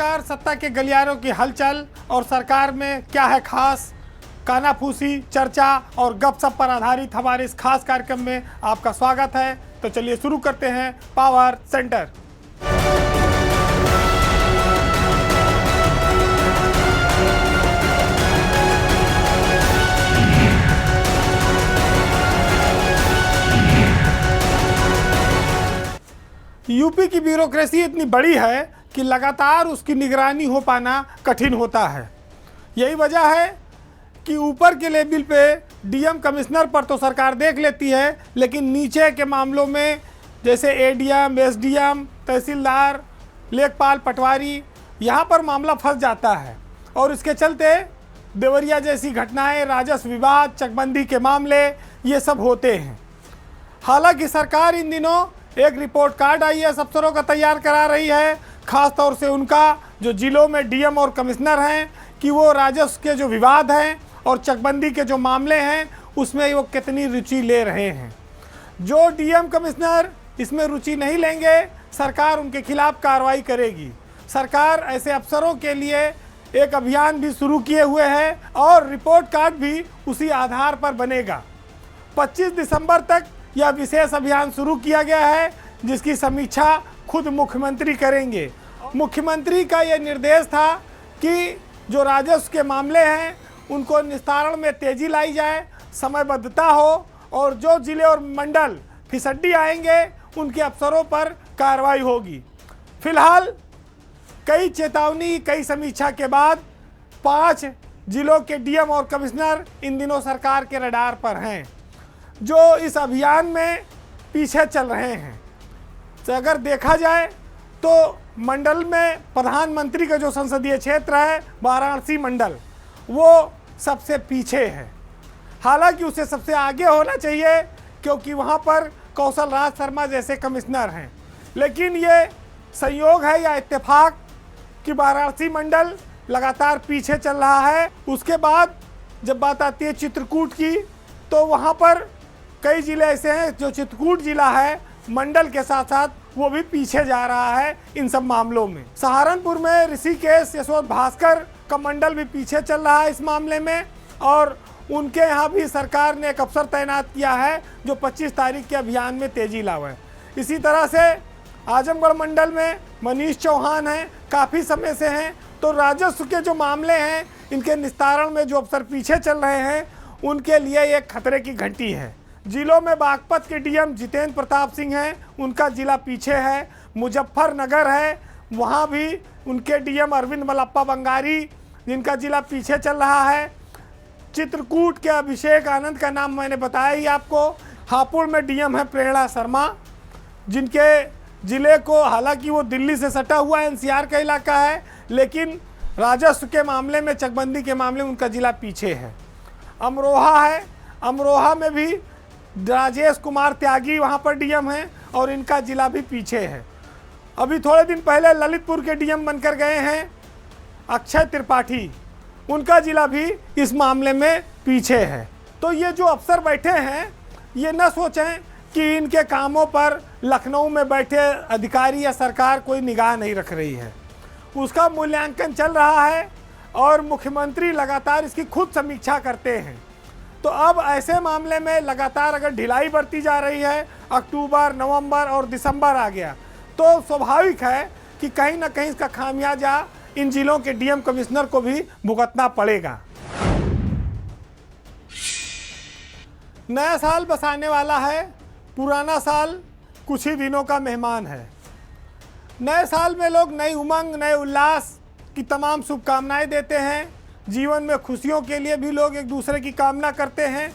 नमस्कार। सत्ता के गलियारों की हलचल और सरकार में क्या है खास, कानाफूसी, चर्चा और गपशप पर आधारित हमारे इस खास कार्यक्रम में आपका स्वागत है। तो चलिए शुरू करते हैं पावर सेंटर। यूपी की ब्यूरोक्रेसी इतनी बड़ी है कि लगातार उसकी निगरानी हो पाना कठिन होता है। यही वजह है कि ऊपर के लेवल पे डीएम कमिश्नर पर तो सरकार देख लेती है, लेकिन नीचे के मामलों में जैसे एडीएम, एसडीएम, तहसीलदार, लेखपाल, पटवारी, यहाँ पर मामला फंस जाता है। और इसके चलते देवरिया जैसी घटनाएं, राजस्व विवाद, चकबंदी के मामले, ये सब होते हैं। हालांकि सरकार इन दिनों एक रिपोर्ट कार्ड आईएएस अफसरों का तैयार करा रही है, खास तौर से उनका जो जिलों में डीएम और कमिश्नर हैं, कि वो राजस्व के जो विवाद हैं और चकबंदी के जो मामले हैं उसमें वो कितनी रुचि ले रहे हैं। जो डीएम कमिश्नर इसमें रुचि नहीं लेंगे, सरकार उनके खिलाफ कार्रवाई करेगी। सरकार ऐसे अफसरों के लिए एक अभियान भी शुरू किए हुए है और रिपोर्ट कार्ड भी उसी आधार पर बनेगा। 25 दिसंबर तक यह विशेष अभियान शुरू किया गया है, जिसकी समीक्षा खुद मुख्यमंत्री करेंगे। मुख्यमंत्री का यह निर्देश था कि जो राजस्व के मामले हैं उनको निस्तारण में तेजी लाई जाए, समयबद्धता हो, और जो जिले और मंडल फिसड्डी आएंगे उनके अफसरों पर कार्रवाई होगी। फिलहाल कई चेतावनी, कई समीक्षा के बाद 5 जिलों के डीएम और कमिश्नर इन दिनों सरकार के रडार पर हैं, जो इस अभियान में पीछे चल रहे हैं। तो अगर देखा जाए तो मंडल में प्रधानमंत्री का जो संसदीय क्षेत्र है वाराणसी मंडल, वो सबसे पीछे है। हालांकि उसे सबसे आगे होना चाहिए, क्योंकि वहाँ पर कौशल राज शर्मा जैसे कमिश्नर हैं। लेकिन ये संयोग है या इत्तेफाक कि वाराणसी मंडल लगातार पीछे चल रहा है। उसके बाद जब बात आती है चित्रकूट की, तो वहाँ पर कई जिले ऐसे हैं जो चित्रकूट जिला है मंडल के साथ साथ वो भी पीछे जा रहा है इन सब मामलों में। सहारनपुर में ऋषिकेश यशवंत भास्कर का मंडल भी पीछे चल रहा है इस मामले में, और उनके यहाँ भी सरकार ने एक अफसर तैनात किया है जो 25 तारीख के अभियान में तेजी लावे। इसी तरह से आजमगढ़ मंडल में मनीष चौहान हैं, काफ़ी समय से हैं। तो राजस्व के जो मामले हैं इनके निस्तारण में जो अफसर पीछे चल रहे हैं उनके लिए एक खतरे की घंटी है। जिलों में बागपत के डीएम जितेंद्र प्रताप सिंह हैं, उनका जिला पीछे है। मुजफ्फरनगर है, वहाँ भी उनके डीएम अरविंद मलप्पा बंगारी, जिनका जिला पीछे चल रहा है। चित्रकूट के अभिषेक आनंद का नाम मैंने बताया ही आपको। हापुड़ में डीएम है प्रेरणा शर्मा, जिनके ज़िले को, हालांकि वो दिल्ली से सटा हुआ एनसीआर का इलाका है, लेकिन राजस्व के मामले में, चकबंदी के मामले में उनका ज़िला पीछे है। अमरोहा है, अमरोहा में भी राजेश कुमार त्यागी वहाँ पर डीएम हैं और इनका ज़िला भी पीछे है। अभी थोड़े दिन पहले ललितपुर के डीएम बनकर गए हैं अक्षय त्रिपाठी, उनका ज़िला भी इस मामले में पीछे है। तो ये जो अफसर बैठे हैं, ये न सोचें कि इनके कामों पर लखनऊ में बैठे अधिकारी या सरकार कोई निगाह नहीं रख रही है। उसका मूल्यांकन चल रहा है और मुख्यमंत्री लगातार इसकी खुद समीक्षा करते हैं। तो अब ऐसे मामले में लगातार अगर ढिलाई बरती जा रही है, अक्टूबर, नवंबर और दिसंबर आ गया, तो स्वाभाविक है कि कहीं ना कहीं इसका खामियाजा इन जिलों के डीएम कमिश्नर को भी भुगतना पड़ेगा। नया साल बस आने वाला है, पुराना साल कुछ ही दिनों का मेहमान है। नए साल में लोग नई उमंग, नए उल्लास की तमाम शुभकामनाएं देते हैं। जीवन में खुशियों के लिए भी लोग एक दूसरे की कामना करते हैं।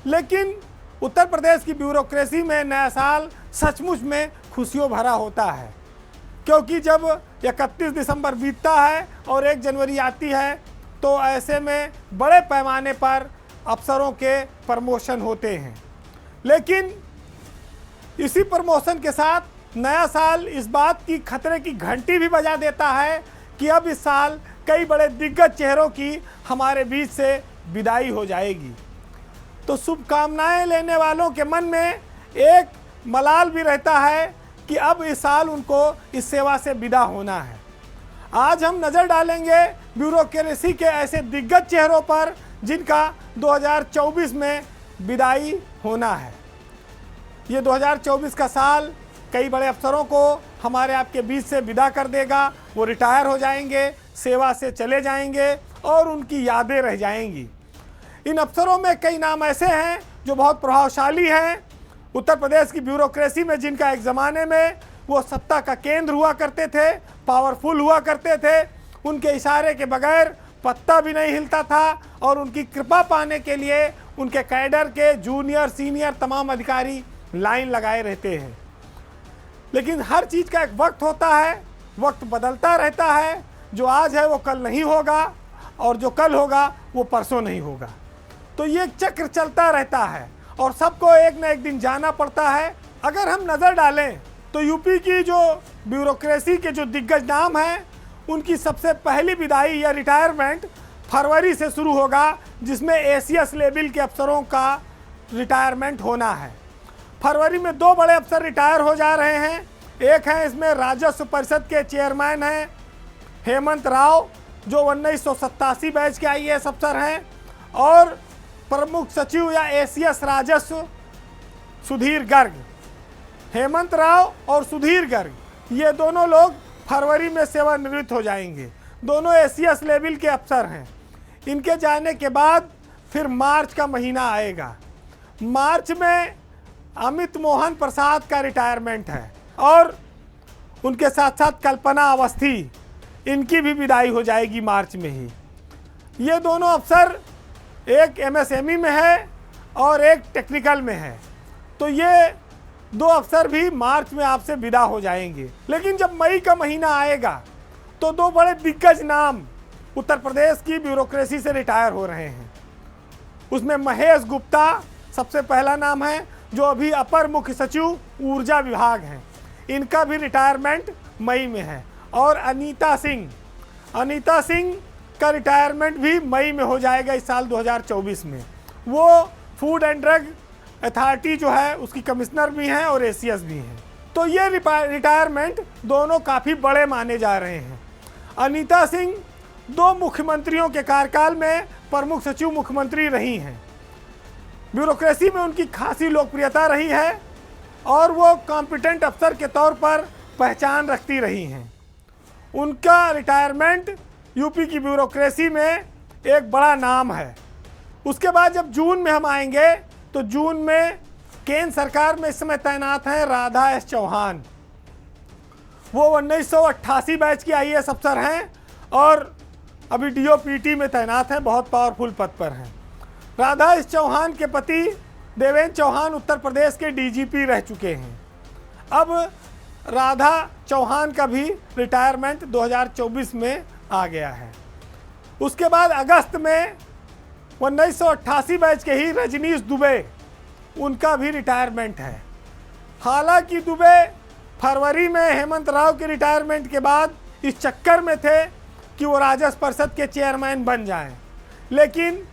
लेकिन उत्तर प्रदेश की ब्यूरोक्रेसी में नया साल सचमुच में खुशियों भरा होता है, क्योंकि जब 31 दिसंबर बीतता है और 1 जनवरी आती है, तो ऐसे में बड़े पैमाने पर अफसरों के प्रमोशन होते हैं। लेकिन इसी प्रमोशन के साथ नया साल इस बात की खतरे की घंटी भी बजा देता है कि अब इस साल कई बड़े दिग्गज चेहरों की हमारे बीच से विदाई हो जाएगी। तो शुभकामनाएं लेने वालों के मन में एक मलाल भी रहता है कि अब इस साल उनको इस सेवा से विदा होना है। आज हम नज़र डालेंगे ब्यूरोक्रेसी के ऐसे दिग्गज चेहरों पर जिनका 2024 में विदाई होना है। ये 2024 का साल कई बड़े अफसरों को हमारे आपके बीच से विदा कर देगा। वो रिटायर हो जाएंगे, सेवा से चले जाएंगे और उनकी यादें रह जाएंगी। इन अफसरों में कई नाम ऐसे हैं जो बहुत प्रभावशाली हैं उत्तर प्रदेश की ब्यूरोक्रेसी में, जिनका एक ज़माने में वो सत्ता का केंद्र हुआ करते थे, पावरफुल हुआ करते थे। उनके इशारे के बगैर पत्ता भी नहीं हिलता था और उनकी कृपा पाने के लिए उनके कैडर के जूनियर सीनियर तमाम अधिकारी लाइन लगाए रहते हैं। लेकिन हर चीज़ का एक वक्त होता है, वक्त बदलता रहता है। जो आज है वो कल नहीं होगा और जो कल होगा वो परसों नहीं होगा। तो ये चक्र चलता रहता है और सबको एक न एक दिन जाना पड़ता है। अगर हम नज़र डालें तो यूपी की जो ब्यूरोक्रेसी के जो दिग्गज नाम हैं उनकी सबसे पहली विदाई या रिटायरमेंट फरवरी से शुरू होगा, जिसमें एसीएस लेवल के अफसरों का रिटायरमेंट होना है। फरवरी में 2 बड़े अफसर रिटायर हो जा रहे हैं। एक है इसमें राजस्व परिषद के चेयरमैन हैं हेमंत राव, जो 1987 बैच के आईएएस अफसर हैं, और प्रमुख सचिव या एसीएस राजस्व सुधीर गर्ग। हेमंत राव और सुधीर गर्ग ये दोनों लोग फरवरी में सेवानिवृत्त हो जाएंगे। दोनों एसीएस लेवल के अफसर हैं। इनके जाने के बाद फिर मार्च का महीना आएगा। मार्च में अमित मोहन प्रसाद का रिटायरमेंट है और उनके साथ साथ कल्पना अवस्थी, इनकी भी विदाई हो जाएगी मार्च में ही। ये दोनों अफसर एक एमएसएमई में है और एक टेक्निकल में है, तो ये 2 अफसर भी मार्च में आपसे विदा हो जाएंगे। लेकिन जब मई का महीना आएगा तो 2 बड़े दिग्गज नाम उत्तर प्रदेश की ब्यूरोक्रेसी से रिटायर हो रहे हैं। उसमें महेश गुप्ता सबसे पहला नाम है, जो अभी अपर मुख्य सचिव ऊर्जा विभाग हैं। इनका भी रिटायरमेंट मई में है। और अनीता सिंह का रिटायरमेंट भी मई में हो जाएगा इस साल 2024 में। वो फूड एंड ड्रग अथॉरिटी जो है उसकी कमिश्नर भी हैं और एसीएस भी हैं। तो ये रिटायरमेंट दोनों काफ़ी बड़े माने जा रहे हैं। अनीता सिंह 2 मुख्यमंत्रियों के कार्यकाल में प्रमुख सचिव मुख्यमंत्री रही हैं। ब्यूरोक्रेसी में उनकी खासी लोकप्रियता रही है और वो कॉम्पिटेंट अफसर के तौर पर पहचान रखती रही हैं। उनका रिटायरमेंट यूपी की ब्यूरोक्रेसी में एक बड़ा नाम है। उसके बाद जब जून में हम आएंगे तो जून में केंद्र सरकार में इस समय तैनात हैं राधा एस चौहान। वो 1988 बैच की आईएएस अफसर हैं और अभी डीओपीटी में तैनात हैं, बहुत पावरफुल पद पर हैं। राधा एस चौहान के पति देवेंद्र चौहान उत्तर प्रदेश के डीजीपी रह चुके हैं। अब राधा चौहान का भी रिटायरमेंट 2024 में आ गया है। उसके बाद अगस्त में 1988 बैच के ही रजनीश दुबे, उनका भी रिटायरमेंट है। हालांकि दुबे फरवरी में हेमंत राव के रिटायरमेंट के बाद इस चक्कर में थे कि वो राजस्व परिषद के चेयरमैन बन जाएं, लेकिन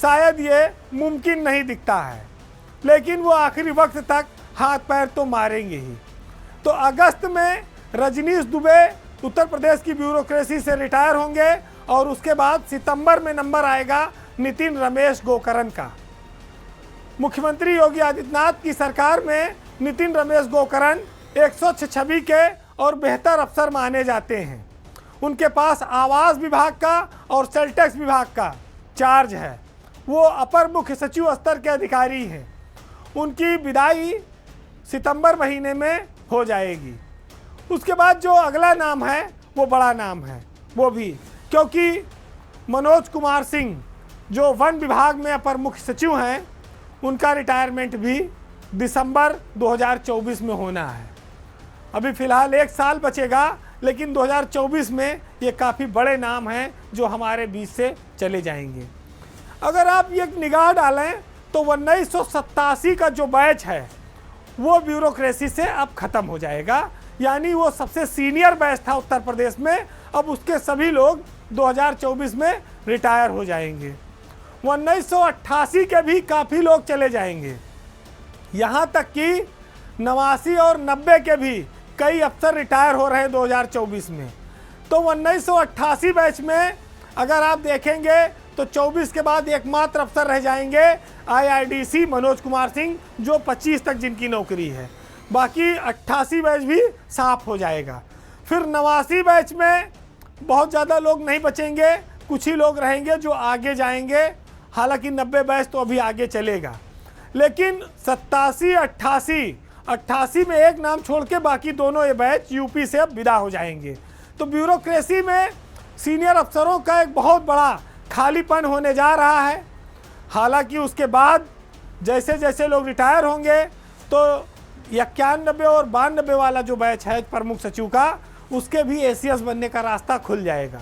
शायद ये मुमकिन नहीं दिखता है। लेकिन वो आखिरी वक्त तक हाथ पैर तो मारेंगे ही। तो अगस्त में रजनीश दुबे उत्तर प्रदेश की ब्यूरोक्रेसी से रिटायर होंगे और उसके बाद सितंबर में नंबर आएगा नितिन रमेश गोकरण का। मुख्यमंत्री योगी आदित्यनाथ की सरकार में नितिन रमेश गोकरण 106 के और बेहतर अफसर माने जाते हैं। उनके पास आवास विभाग का और सेल टैक्स विभाग का चार्ज है। वो अपर मुख्य सचिव स्तर के अधिकारी हैं। उनकी विदाई सितंबर महीने में हो जाएगी। उसके बाद जो अगला नाम है वो बड़ा नाम है, वो भी क्योंकि मनोज कुमार सिंह जो वन विभाग में अपर मुख्य सचिव हैं, उनका रिटायरमेंट भी दिसंबर 2024 में होना है। अभी फ़िलहाल 1 साल बचेगा, लेकिन 2024 में ये काफ़ी बड़े नाम हैं जो हमारे बीच से चले जाएंगे। अगर आप ये निगाह डालें तो 1987 का जो बैच है वो ब्यूरोक्रेसी से अब ख़त्म हो जाएगा। यानी वो सबसे सीनियर बैच था उत्तर प्रदेश में, अब उसके सभी लोग 2024 में रिटायर हो जाएंगे। 1988 के भी काफ़ी लोग चले जाएंगे। यहाँ तक कि 89 और 90 के भी कई अफसर रिटायर हो रहे हैं 2024 में। तो 1988 बैच में अगर आप देखेंगे तो 24 के बाद एकमात्र अफसर रह जाएंगे IRDC मनोज कुमार सिंह, जो 25 तक जिनकी नौकरी है। बाकी 88 बैच भी साफ हो जाएगा। फिर 89 बैच में बहुत ज़्यादा लोग नहीं बचेंगे, कुछ ही लोग रहेंगे जो आगे जाएंगे। हालांकि 90 बैच तो अभी आगे चलेगा, लेकिन 87, 88 में एक नाम छोड़ के बाकी दोनों ये बैच यूपी से अब विदा हो जाएंगे। तो ब्यूरोक्रेसी में सीनियर अफसरों का एक बहुत बड़ा खालीपन होने जा रहा है। हालांकि उसके बाद जैसे जैसे लोग रिटायर होंगे तो 91 और 92 वाला जो बैच है प्रमुख सचिव का, उसके भी ACS बनने का रास्ता खुल जाएगा।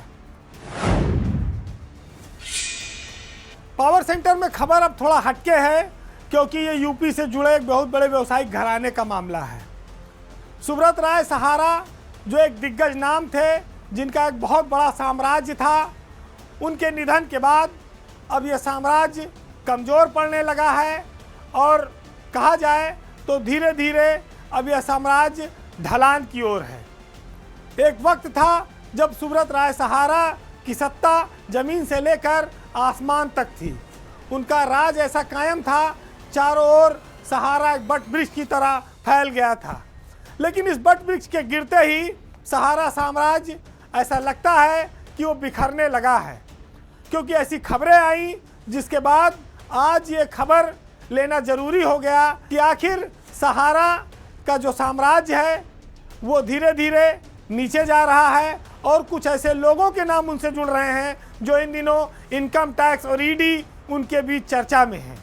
पावर सेंटर में खबर अब थोड़ा हटके है, क्योंकि ये यूपी से जुड़े एक बहुत बड़े व्यवसायिक घराने का मामला है। सुब्रत राय सहारा जो एक दिग्गज नाम थे, जिनका एक बहुत बड़ा साम्राज्य था, उनके निधन के बाद अब यह साम्राज्य कमज़ोर पड़ने लगा है और कहा जाए तो धीरे धीरे अब यह साम्राज्य ढलान की ओर है। एक वक्त था जब सुब्रत राय सहारा की सत्ता ज़मीन से लेकर आसमान तक थी। उनका राज ऐसा कायम था, चारों ओर सहारा एक बट वृक्ष की तरह फैल गया था। लेकिन इस बट वृक्ष के गिरते ही सहारा साम्राज्य ऐसा लगता है कि वो बिखरने लगा है, क्योंकि ऐसी खबरें आई जिसके बाद आज ये खबर लेना ज़रूरी हो गया कि आखिर सहारा का जो साम्राज्य है वो धीरे धीरे नीचे जा रहा है और कुछ ऐसे लोगों के नाम उनसे जुड़ रहे हैं जो इन दिनों इनकम टैक्स और ED उनके बीच चर्चा में है।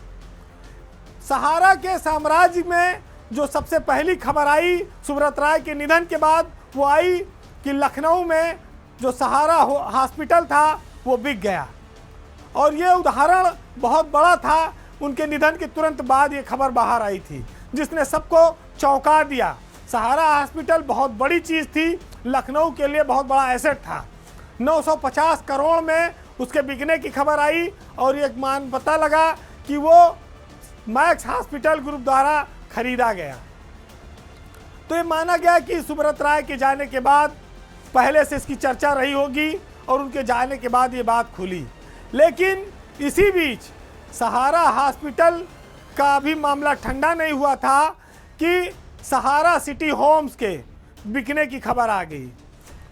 सहारा के साम्राज्य में जो सबसे पहली खबर आई सुब्रत राय के निधन के बाद, वो आई कि लखनऊ में जो सहारा हॉस्पिटल था वो बिक गया। और ये उदाहरण बहुत बड़ा था। उनके निधन के तुरंत बाद ये खबर बाहर आई थी, जिसने सबको चौंका दिया। सहारा हॉस्पिटल बहुत बड़ी चीज़ थी, लखनऊ के लिए बहुत बड़ा एसेट था। 950 करोड़ में उसके बिकने की खबर आई और ये पता लगा कि वो मैक्स हॉस्पिटल ग्रुप द्वारा खरीदा गया। तो ये माना गया कि सुब्रत राय के जाने के बाद पहले से इसकी चर्चा रही होगी और उनके जाने के बाद ये बात खुली। लेकिन इसी बीच सहारा हॉस्पिटल का भी मामला ठंडा नहीं हुआ था कि सहारा सिटी होम्स के बिकने की खबर आ गई।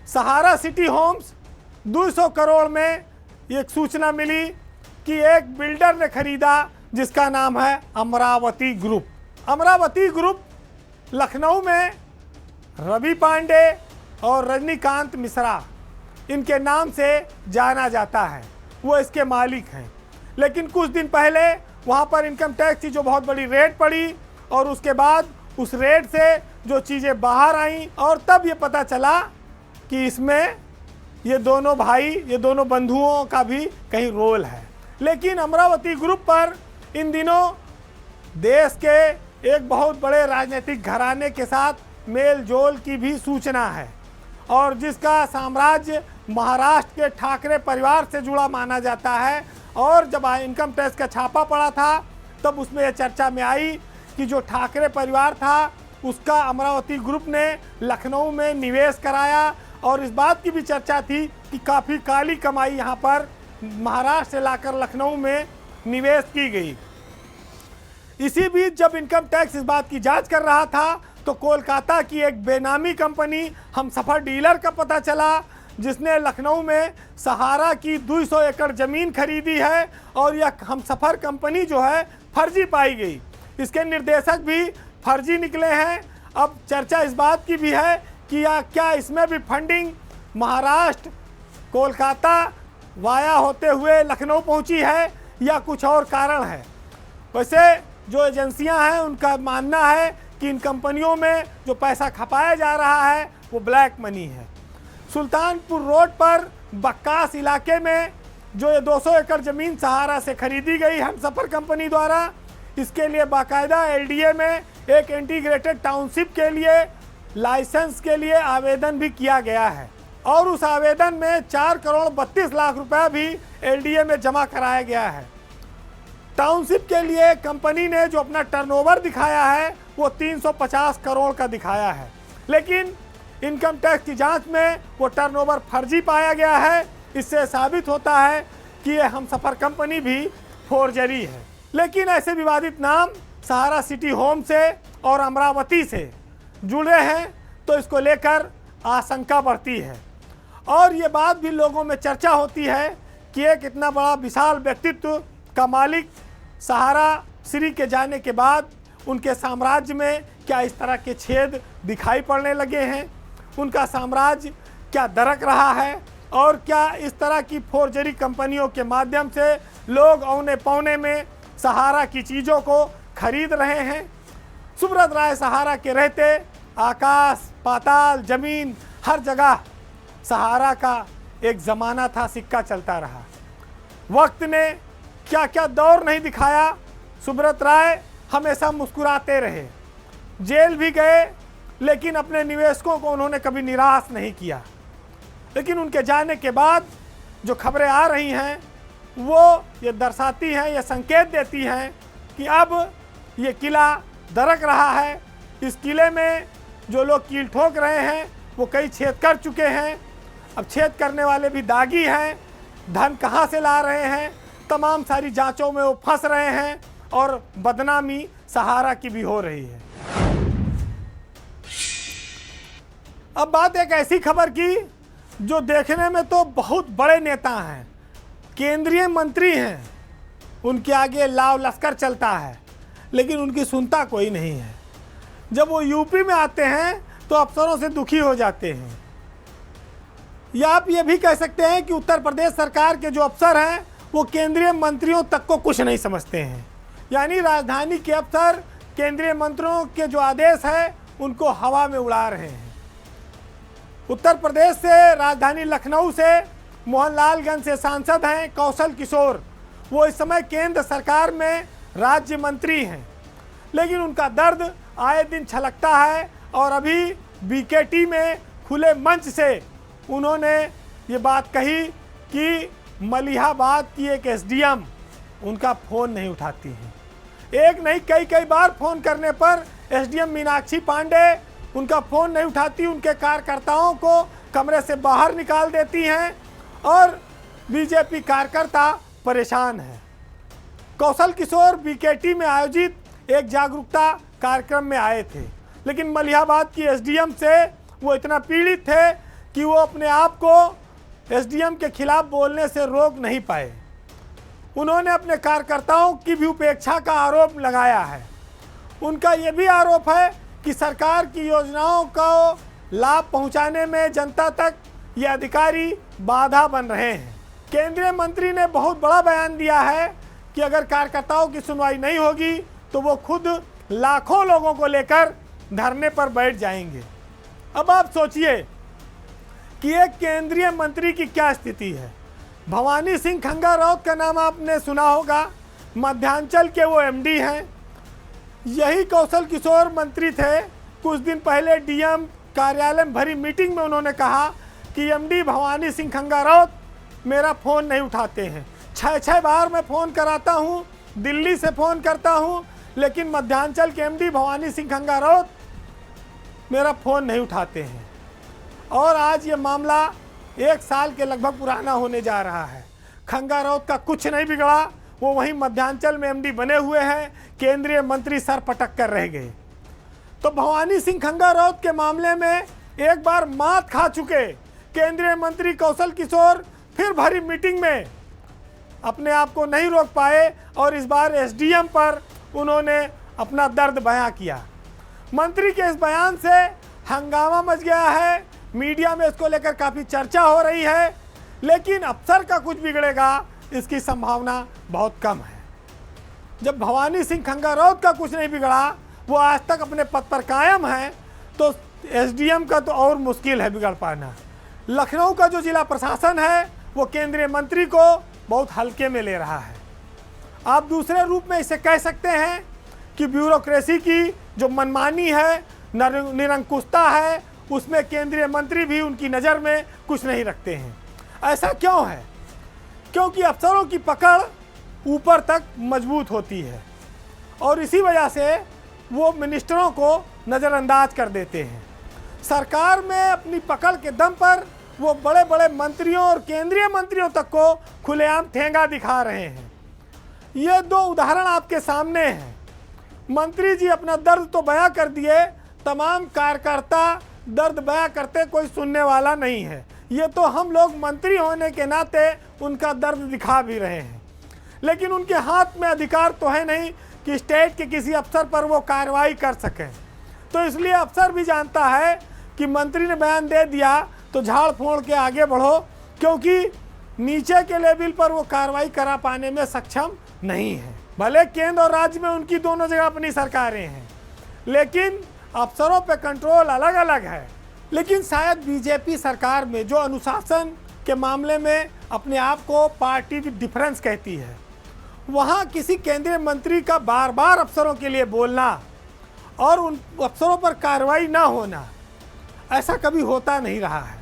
सहारा सिटी होम्स 200 करोड़ में एक सूचना मिली कि एक बिल्डर ने खरीदा, जिसका नाम है अमरावती ग्रुप। अमरावती ग्रुप लखनऊ में रवि पांडे और रजनीकांत मिश्रा, इनके नाम से जाना जाता है, वो इसके मालिक हैं। लेकिन कुछ दिन पहले वहाँ पर इनकम टैक्स की जो बहुत बड़ी रेड पड़ी और उसके बाद उस रेड से जो चीज़ें बाहर आईं और तब ये पता चला कि इसमें ये दोनों भाई, ये दोनों बंधुओं का भी कहीं रोल है। लेकिन अमरावती ग्रुप पर इन दिनों देश के एक बहुत बड़े राजनीतिक घराने के साथ मेल जोल की भी सूचना है और जिसका साम्राज्य महाराष्ट्र के ठाकरे परिवार से जुड़ा माना जाता है। और जब इनकम टैक्स का छापा पड़ा था तब उसमें यह चर्चा में आई कि जो ठाकरे परिवार था उसका अमरावती ग्रुप ने लखनऊ में निवेश कराया और इस बात की भी चर्चा थी कि काफ़ी काली कमाई यहाँ पर महाराष्ट्र से लाकर लखनऊ में निवेश की गई। इसी बीच जब इनकम टैक्स इस बात की जांच कर रहा था तो कोलकाता की एक बेनामी कंपनी हमसफर डीलर का पता चला, जिसने लखनऊ में सहारा की 200 एकड़ ज़मीन खरीदी है और यह हमसफर कंपनी जो है फर्जी पाई गई। इसके निर्देशक भी फर्जी निकले हैं। अब चर्चा इस बात की भी है कि क्या इसमें भी फंडिंग महाराष्ट्र कोलकाता वाया होते हुए लखनऊ पहुंची है या कुछ और कारण है। वैसे जो एजेंसियां हैं उनका मानना है कि इन कंपनियों में जो पैसा खपाया जा रहा है वो ब्लैक मनी है। सुल्तानपुर रोड पर बक्कास इलाके में जो ये 200 एकड़ ज़मीन सहारा से खरीदी गई हमसफर कंपनी द्वारा, इसके लिए बाकायदा LDA में एक इंटीग्रेटेड टाउनशिप के लिए लाइसेंस के लिए आवेदन भी किया गया है और उस आवेदन में 4 करोड़ 32 लाख रुपए भी LDA में जमा कराया गया है। टाउनशिप के लिए कंपनी ने जो अपना टर्नओवर दिखाया है वो 350 करोड़ का दिखाया है, लेकिन इनकम टैक्स की जांच में वो टर्नओवर फर्जी पाया गया है। इससे साबित होता है कि ये हमसफ़र कंपनी भी फोर्जरी है। लेकिन ऐसे विवादित नाम सहारा सिटी होम से और अमरावती से जुड़े हैं तो इसको लेकर आशंका बढ़ती है और ये बात भी लोगों में चर्चा होती है कि एक इतना बड़ा विशाल व्यक्तित्व का मालिक सहारा श्री के जाने के बाद उनके साम्राज्य में क्या इस तरह के छेद दिखाई पड़ने लगे हैं, उनका साम्राज्य क्या दरक रहा है और क्या इस तरह की फोर्जरी कंपनियों के माध्यम से लोग औने पौने में सहारा की चीज़ों को खरीद रहे हैं। सुब्रत राय सहारा के रहते आकाश पाताल जमीन हर जगह सहारा का एक ज़माना था, सिक्का चलता रहा। वक्त ने क्या क्या दौर नहीं दिखाया। सुब्रत राय हमेशा मुस्कुराते रहे, जेल भी गए लेकिन अपने निवेशकों को उन्होंने कभी निराश नहीं किया। लेकिन उनके जाने के बाद जो खबरें आ रही हैं वो ये दर्शाती हैं, ये संकेत देती हैं कि अब ये किला दरक रहा है। इस किले में जो लोग कील ठोक रहे हैं वो कई छेद कर चुके हैं। अब छेद करने वाले भी दागी हैं, धन कहाँ से ला रहे हैं, तमाम सारी जांचों में वो फंस रहे हैं और बदनामी सहारा की भी हो रही है। अब बात एक ऐसी खबर की जो देखने में तो बहुत बड़े नेता हैं, केंद्रीय मंत्री हैं, उनके आगे लाव लश्कर चलता है लेकिन उनकी सुनता कोई नहीं है। जब वो यूपी में आते हैं तो अफसरों से दुखी हो जाते हैं। या आप ये भी कह सकते हैं कि उत्तर प्रदेश सरकार के जो अफसर हैं वो केंद्रीय मंत्रियों तक को कुछ नहीं समझते हैं। यानी राजधानी के अफसर केंद्रीय मंत्रियों के जो आदेश है उनको हवा में उड़ा रहे हैं। उत्तर प्रदेश से राजधानी लखनऊ से मोहनलालगंज से सांसद हैं कौशल किशोर, वो इस समय केंद्र सरकार में राज्य मंत्री हैं लेकिन उनका दर्द आए दिन छलकता है। और अभी बीकेटी में खुले मंच से उन्होंने ये बात कही कि मलिहाबाद की एक एसडीएम उनका फ़ोन नहीं उठाती हैं। एक नहीं कई बार फ़ोन करने पर एसडीएम मीनाक्षी पांडे उनका फ़ोन नहीं उठाती, उनके कार्यकर्ताओं को कमरे से बाहर निकाल देती हैं और बीजेपी कार्यकर्ता परेशान हैं। कौशल किशोर बीकेटी में आयोजित एक जागरूकता कार्यक्रम में आए थे लेकिन मलिहाबाद की एसडीएम से वो इतना पीड़ित थे कि वो अपने आप को एसडीएम के खिलाफ बोलने से रोक नहीं पाए। उन्होंने अपने कार्यकर्ताओं की भी उपेक्षा का आरोप लगाया है। उनका ये भी आरोप है कि सरकार की योजनाओं को लाभ पहुंचाने में जनता तक ये अधिकारी बाधा बन रहे हैं। केंद्रीय मंत्री ने बहुत बड़ा बयान दिया है कि अगर कार्यकर्ताओं की सुनवाई नहीं होगी तो वो खुद लाखों लोगों को लेकर धरने पर बैठ जाएंगे। अब आप सोचिए कि एक केंद्रीय मंत्री की क्या स्थिति है। भवानी सिंह खंगा राउत का नाम आपने सुना होगा, मध्यांचल के वो एमडी हैं। यही कौशल किशोर मंत्री थे। कुछ दिन पहले डीएम कार्यालय में भरी मीटिंग में उन्होंने कहा कि एमडी भवानी सिंह खंगा राउत मेरा फ़ोन नहीं उठाते हैं। 6 बार मैं फ़ोन कराता हूं, दिल्ली से फ़ोन करता हूं, लेकिन मध्यांचल के एमडी भवानी सिंह खंगा राउत मेरा फ़ोन नहीं उठाते हैं। और आज ये मामला 1 साल के लगभग पुराना होने जा रहा है। खंगा राउत का कुछ नहीं बिगड़ा, वो वहीं मध्यांचल में एमडी बने हुए हैं, केंद्रीय मंत्री सर पटक कर रह गए। तो भवानी सिंह खंगा राउत के मामले में एक बार मात खा चुके केंद्रीय मंत्री कौशल किशोर फिर भरी मीटिंग में अपने आप को नहीं रोक पाए और इस बार एसडीएम पर उन्होंने अपना दर्द बयां किया। मंत्री के इस बयान से हंगामा मच गया है, मीडिया में इसको लेकर काफ़ी चर्चा हो रही है, लेकिन अफसर का कुछ बिगड़ेगा इसकी संभावना बहुत कम है। जब भवानी सिंह खंगा राउत का कुछ नहीं बिगड़ा, वो आज तक अपने पद पर कायम है, तो एसडीएम का तो और मुश्किल है बिगड़ पाना। लखनऊ का जो जिला प्रशासन है वो केंद्रीय मंत्री को बहुत हल्के में ले रहा है। आप दूसरे रूप में इसे कह सकते हैं कि ब्यूरोक्रेसी की जो मनमानी है, निरंकुशता है, उसमें केंद्रीय मंत्री भी उनकी नज़र में कुछ नहीं रखते हैं। ऐसा क्यों है? क्योंकि अफसरों की पकड़ ऊपर तक मजबूत होती है और इसी वजह से वो मिनिस्टरों को नज़रअंदाज कर देते हैं। सरकार में अपनी पकड़ के दम पर वो बड़े बड़े मंत्रियों और केंद्रीय मंत्रियों तक को खुलेआम ठेंगा दिखा रहे हैं। ये दो उदाहरण आपके सामने हैं। मंत्री जी अपना दर्द तो बयां कर दिए, तमाम कार्यकर्ता दर्द बयां करते कोई सुनने वाला नहीं है। ये तो हम लोग मंत्री होने के नाते उनका दर्द दिखा भी रहे हैं, लेकिन उनके हाथ में अधिकार तो है नहीं कि स्टेट के किसी अफसर पर वो कार्रवाई कर सकें। तो इसलिए अफसर भी जानता है कि मंत्री ने बयान दे दिया तो झाड़ फोड़ के आगे बढ़ो, क्योंकि नीचे के लेवल पर वो कार्रवाई करा पाने में सक्षम नहीं है। भले केंद्र और राज्य में उनकी दोनों जगह अपनी सरकारें हैं, लेकिन अफसरों पे कंट्रोल अलग अलग है। लेकिन शायद बीजेपी सरकार में जो अनुशासन के मामले में अपने आप को पार्टी विद डिफरेंस कहती है, वहाँ किसी केंद्रीय मंत्री का बार बार अफसरों के लिए बोलना और उन अफसरों पर कार्रवाई ना होना, ऐसा कभी होता नहीं रहा है।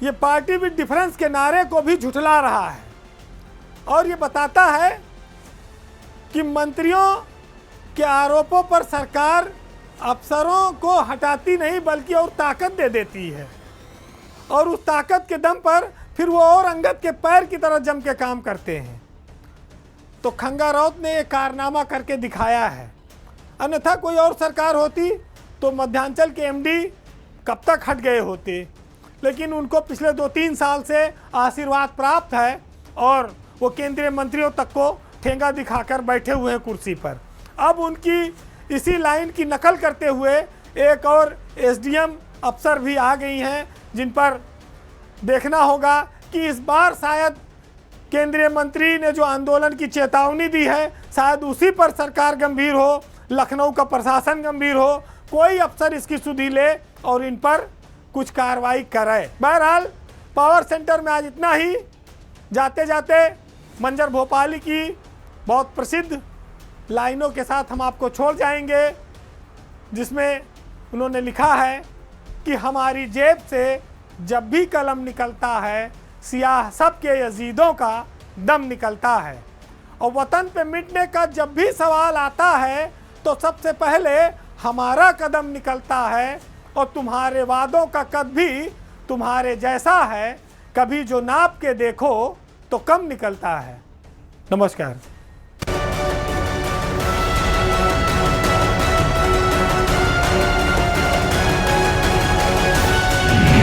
ये पार्टी विद डिफरेंस के नारे को भी झुठला रहा है और ये बताता है कि मंत्रियों के आरोपों पर सरकार अफसरों को हटाती नहीं बल्कि और ताकत दे देती है, और उस ताकत के दम पर फिर वो और अंगद के पैर की तरह जम के काम करते हैं। तो खंगा राउत ने ये कारनामा करके दिखाया है, अन्यथा कोई और सरकार होती तो मध्यांचल के एमडी कब तक हट गए होते। लेकिन उनको पिछले 2-3 साल से आशीर्वाद प्राप्त है और वो केंद्रीय मंत्रियों तक को ठेंगा दिखाकर बैठे हुए हैं कुर्सी पर। अब उनकी इसी लाइन की नकल करते हुए एक और एसडीएम अफसर भी आ गई हैं, जिन पर देखना होगा कि इस बार शायद केंद्रीय मंत्री ने जो आंदोलन की चेतावनी दी है, शायद उसी पर सरकार गंभीर हो, लखनऊ का प्रशासन गंभीर हो, कोई अफसर इसकी सुधि ले और इन पर कुछ कार्रवाई करे। बहरहाल पावर सेंटर में आज इतना ही। जाते जाते मंजर भोपाली की बहुत प्रसिद्ध लाइनों के साथ हम आपको छोड़ जाएंगे, जिसमें उन्होंने लिखा है कि हमारी जेब से जब भी कलम निकलता है, सियाह सबके यजीदों का दम निकलता है, और वतन पे मिटने का जब भी सवाल आता है तो सबसे पहले हमारा कदम निकलता है, और तुम्हारे वादों का कद भी तुम्हारे जैसा है, कभी जो नाप के देखो तो कम निकलता है। नमस्कार।